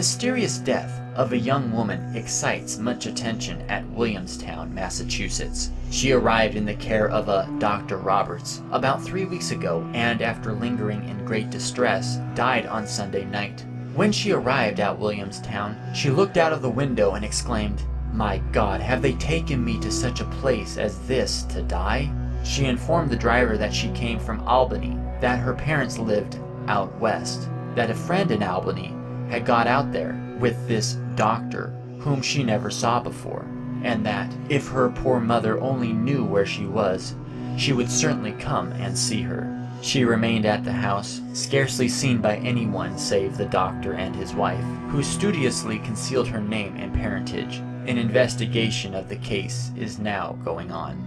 mysterious death of a young woman excites much attention at Williamstown, Massachusetts. She arrived in the care of a Dr. Roberts about 3 weeks ago, and after lingering in great distress, died on Sunday night. When she arrived at Williamstown, she looked out of the window and exclaimed, "My God, have they taken me to such a place as this to die?" She informed the driver that she came from Albany, that her parents lived out west, that a friend in Albany had got out there with this doctor whom she never saw before, and that if her poor mother only knew where she was, she would certainly come and see her. She remained at the house, scarcely seen by anyone save the doctor and his wife, who studiously concealed her name and parentage. An investigation of the case is now going on.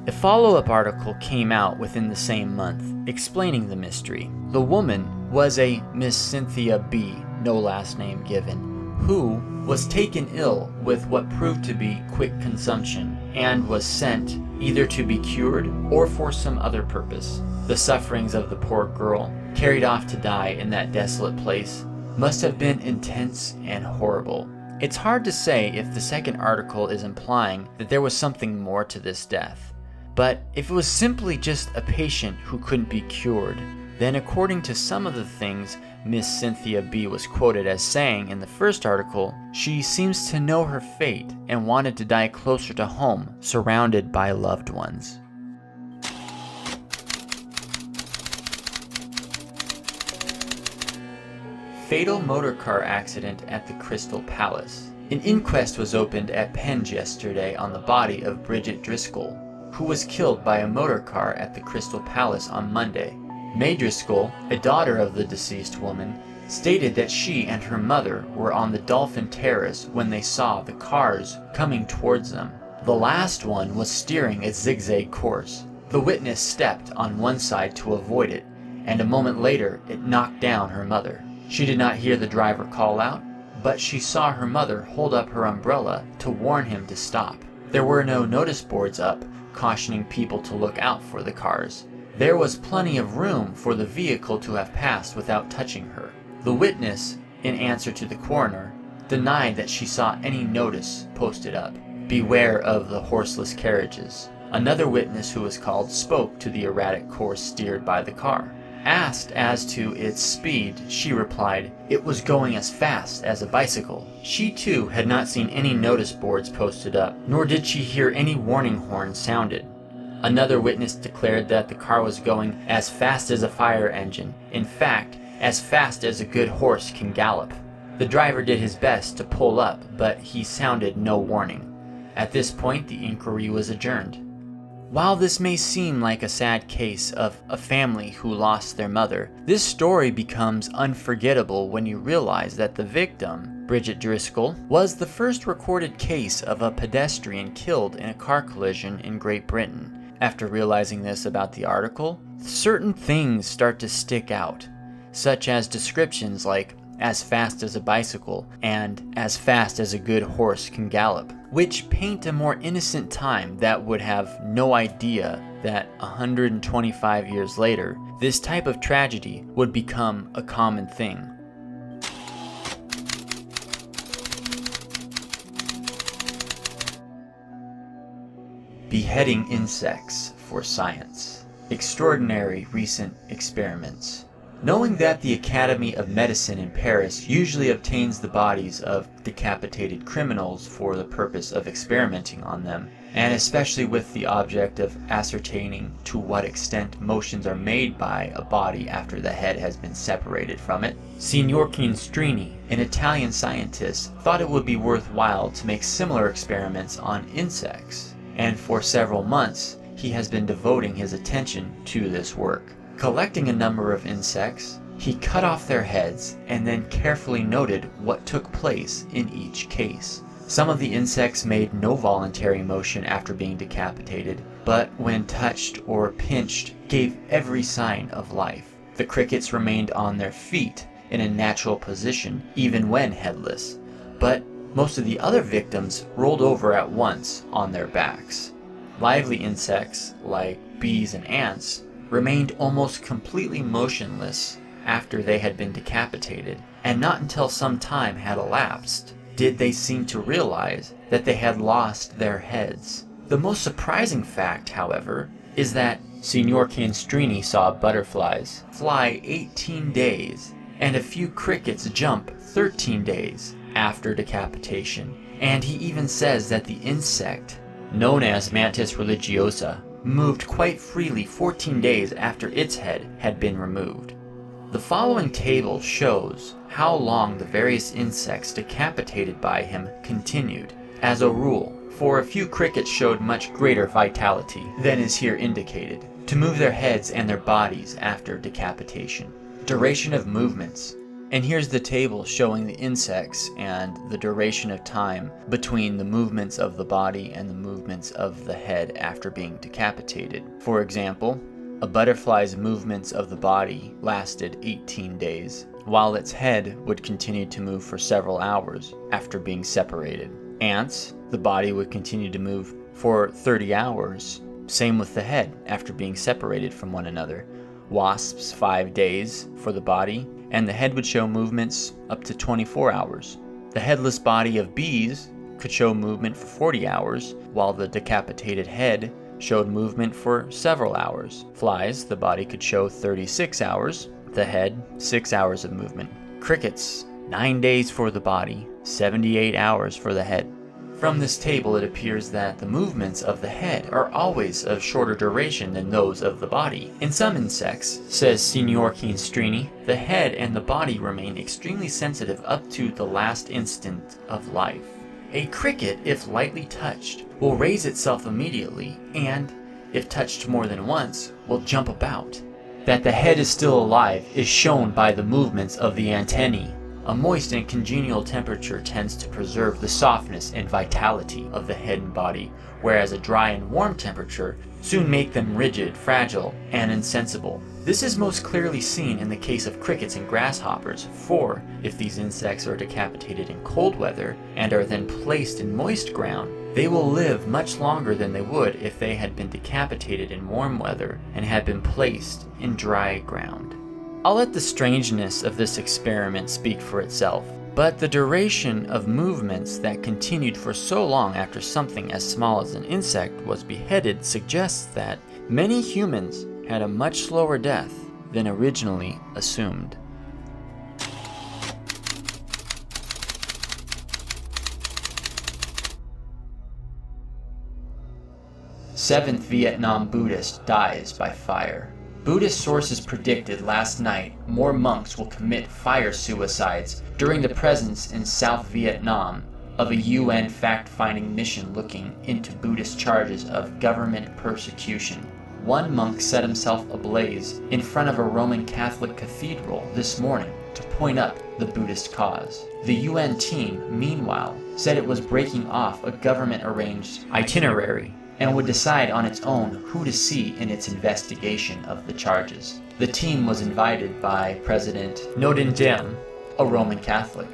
A follow-up article came out within the same month, explaining the mystery. The woman was a Miss Cynthia B., no last name given, who was taken ill with what proved to be quick consumption and was sent either to be cured or for some other purpose. The sufferings of the poor girl, carried off to die in that desolate place, must have been intense and horrible. It's hard to say if the second article is implying that there was something more to this death. But if it was simply just a patient who couldn't be cured, then according to some of the things Miss Cynthia B. was quoted as saying in the first article, she seems to know her fate and wanted to die closer to home, surrounded by loved ones. Fatal motorcar accident at the Crystal Palace. An inquest was opened at Penge yesterday on the body of Bridget Driscoll, who was killed by a motorcar at the Crystal Palace on Monday. May Driscoll, a daughter of the deceased woman, stated that she and her mother were on the Dolphin Terrace when they saw the cars coming towards them. The last one was steering a zigzag course. The witness stepped on one side to avoid it, and a moment later it knocked down her mother. She did not hear the driver call out, but she saw her mother hold up her umbrella to warn him to stop. There were no notice boards up cautioning people to look out for the cars. There was plenty of room for the vehicle to have passed without touching her. The witness, in answer to the coroner, denied that she saw any notice posted up. Beware of the horseless carriages. Another witness who was called spoke to the erratic course steered by the car. Asked as to its speed, she replied, "It was going as fast as a bicycle." She too had not seen any notice boards posted up, nor did she hear any warning horn sounded. Another witness declared that the car was going as fast as a fire engine, in fact, as fast as a good horse can gallop. The driver did his best to pull up, but he sounded no warning. At this point, the inquiry was adjourned. While this may seem like a sad case of a family who lost their mother, this story becomes unforgettable when you realize that the victim, Bridget Driscoll, was the first recorded case of a pedestrian killed in a car collision in Great Britain. After realizing this about the article, certain things start to stick out, such as descriptions like "as fast as a bicycle" and "as fast as a good horse can gallop," which paint a more innocent time that would have no idea that 125 years later, this type of tragedy would become a common thing. Beheading insects for science. Extraordinary recent experiments. Knowing that the Academy of Medicine in Paris usually obtains the bodies of decapitated criminals for the purpose of experimenting on them, and especially with the object of ascertaining to what extent motions are made by a body after the head has been separated from it, Signor Chianstrini, an Italian scientist, thought it would be worthwhile to make similar experiments on insects, and for several months he has been devoting his attention to this work. Collecting a number of insects, he cut off their heads and then carefully noted what took place in each case. Some of the insects made no voluntary motion after being decapitated, but when touched or pinched, gave every sign of life. The crickets remained on their feet in a natural position even when headless, but most of the other victims rolled over at once on their backs. Lively insects, like bees and ants, remained almost completely motionless after they had been decapitated, and not until some time had elapsed did they seem to realize that they had lost their heads. The most surprising fact, however, is that Signor Canstrini saw butterflies fly 18 days and a few crickets jump 13 days after decapitation, and he even says that the insect, known as Mantis religiosa, moved quite freely 14 days after its head had been removed. The following table shows how long the various insects decapitated by him continued. As a rule, for a few crickets showed much greater vitality than is here indicated, to move their heads and their bodies after decapitation. Duration of movements. And here's the table showing the insects and the duration of time between the movements of the body and the movements of the head after being decapitated. For example, a butterfly's movements of the body lasted 18 days, while its head would continue to move for several hours after being separated. Ants, the body would continue to move for 30 hours, same with the head after being separated from one another. Wasps, 5 days for the body, and the head would show movements up to 24 hours. The headless body of bees could show movement for 40 hours, while the decapitated head showed movement for several hours. Flies, the body could show 36 hours, the head 6 hours of movement. Crickets, 9 days for the body, 78 hours for the head. From this table it appears that the movements of the head are always of shorter duration than those of the body. In some insects, says Signor Canstrini, the head and the body remain extremely sensitive up to the last instant of life. A cricket, if lightly touched, will raise itself immediately and, if touched more than once, will jump about. That the head is still alive is shown by the movements of the antennae. A moist and congenial temperature tends to preserve the softness and vitality of the head and body, whereas a dry and warm temperature soon make them rigid, fragile, and insensible. This is most clearly seen in the case of crickets and grasshoppers, for if these insects are decapitated in cold weather and are then placed in moist ground, they will live much longer than they would if they had been decapitated in warm weather and had been placed in dry ground. I'll let the strangeness of this experiment speak for itself, but the duration of movements that continued for so long after something as small as an insect was beheaded suggests that many humans had a much slower death than originally assumed. Seventh Vietnam Buddhist dies by fire. Buddhist sources predicted last night more monks will commit fire suicides during the presence in South Vietnam of a UN fact-finding mission looking into Buddhist charges of government persecution. One monk set himself ablaze in front of a Roman Catholic cathedral this morning to point up the Buddhist cause. The UN team, meanwhile, said it was breaking off a government-arranged itinerary and would decide on its own who to see in its investigation of the charges. The team was invited by President Ngo Dinh, a Roman Catholic.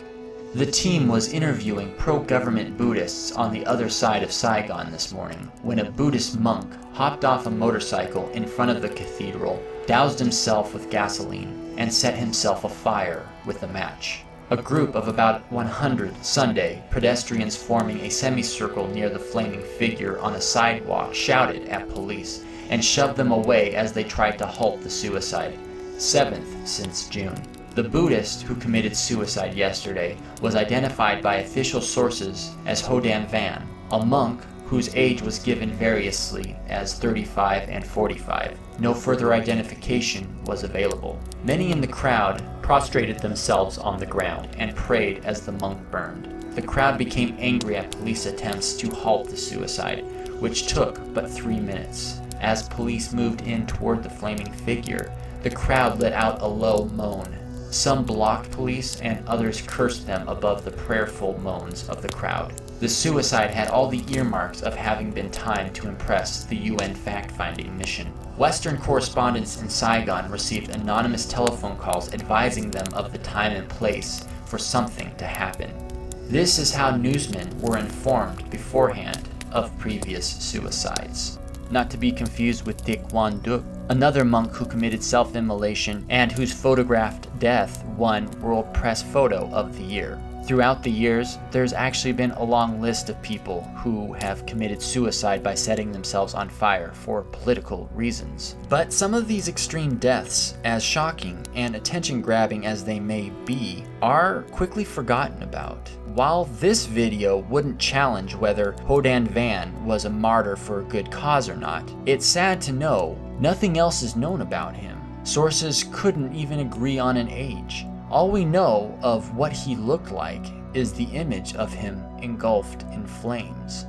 The team was interviewing pro-government Buddhists on the other side of Saigon this morning when a Buddhist monk hopped off a motorcycle in front of the cathedral, doused himself with gasoline, and set himself afire with a match. A group of about 100 Sunday pedestrians forming a semicircle near the flaming figure on a sidewalk shouted at police and shoved them away as they tried to halt the suicide, 7th since June. The Buddhist who committed suicide yesterday was identified by official sources as Ho Dan Van, a monk whose age was given variously as 35 and 45. No further identification was available. Many in the crowd prostrated themselves on the ground and prayed as the monk burned. The crowd became angry at police attempts to halt the suicide, which took but 3 minutes. As police moved in toward the flaming figure, the crowd let out a low moan. Some blocked police and others cursed them above the prayerful moans of the crowd. The suicide had all the earmarks of having been timed to impress the UN fact-finding mission. Western correspondents in Saigon received anonymous telephone calls advising them of the time and place for something to happen. This is how newsmen were informed beforehand of previous suicides. not to be confused with Dick Wan Duk, another monk who committed self-immolation and whose photographed death won World Press Photo of the Year. Throughout the years, there's actually been a long list of people who have committed suicide by setting themselves on fire for political reasons. But some of these extreme deaths, as shocking and attention-grabbing as they may be, are quickly forgotten about. While this video wouldn't challenge whether Hodan Van was a martyr for a good cause or not, it's sad to know nothing else is known about him. Sources couldn't even agree on an age. All we know of what he looked like is the image of him engulfed in flames.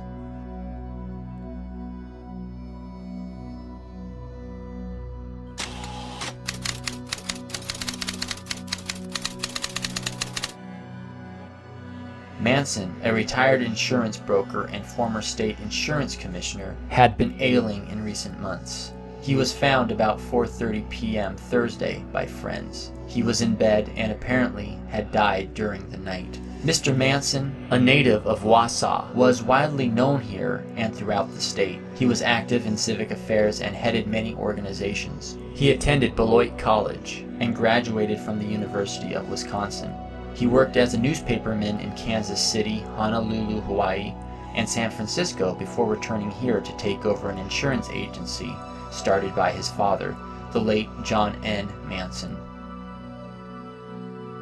Manson, a retired insurance broker and former state insurance commissioner, had been ailing in recent months. He was found about 4:30 p.m. Thursday by friends. He was in bed and apparently had died during the night. Mr. Manson, a native of Wausau, was widely known here and throughout the state. He was active in civic affairs and headed many organizations. He attended Beloit College and graduated from the University of Wisconsin. He worked as a newspaperman in Kansas City, Honolulu, Hawaii, and San Francisco before returning here to take over an insurance agency started by his father, the late John N. Manson.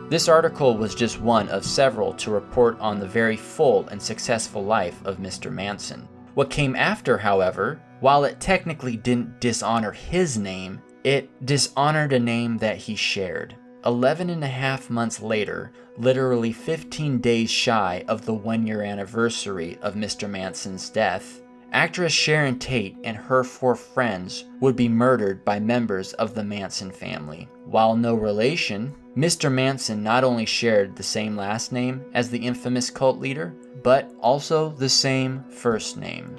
This article was just one of several to report on the very full and successful life of Mr. Manson. What came after, however, while it technically didn't dishonor his name, it dishonored a name that he shared. 11.5 months later, literally 15 days shy of the 1-year anniversary of Mr. Manson's death, actress Sharon Tate and her 4 friends would be murdered by members of the Manson family. While no relation, Mr. Manson not only shared the same last name as the infamous cult leader, but also the same first name.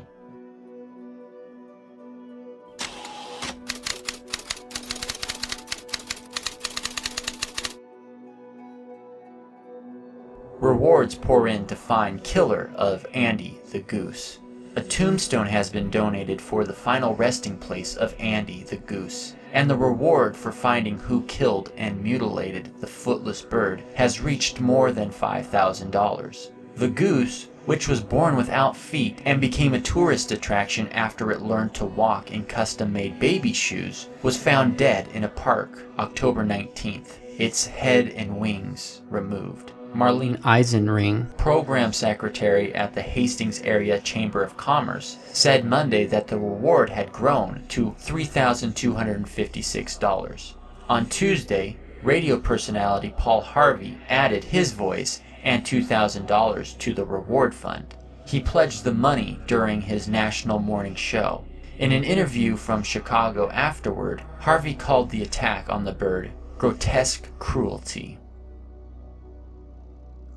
Rewards pour in to find killer of Andy the Goose. A tombstone has been donated for the final resting place of Andy the Goose, and the reward for finding who killed and mutilated the footless bird has reached more than $5,000. The goose, which was born without feet and became a tourist attraction after it learned to walk in custom-made baby shoes, was found dead in a park October 19th, its head and wings removed. Marlene Eisenring, program secretary at the Hastings Area Chamber of Commerce, said Monday that the reward had grown to $3,256. On Tuesday, radio personality Paul Harvey added his voice and $2,000 to the reward fund. He pledged the money during his national morning show. In an interview from Chicago afterward, Harvey called the attack on the bird grotesque cruelty.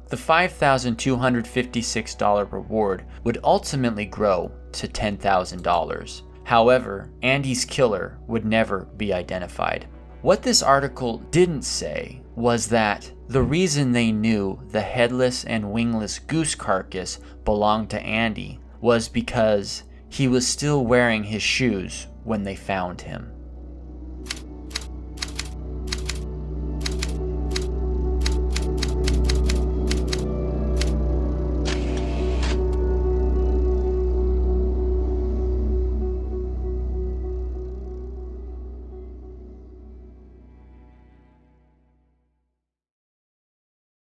The $5,256 reward would ultimately grow to $10,000. However, Andy's killer would never be identified. What this article didn't say was that the reason they knew the headless and wingless goose carcass belonged to Andy was because he was still wearing his shoes when they found him.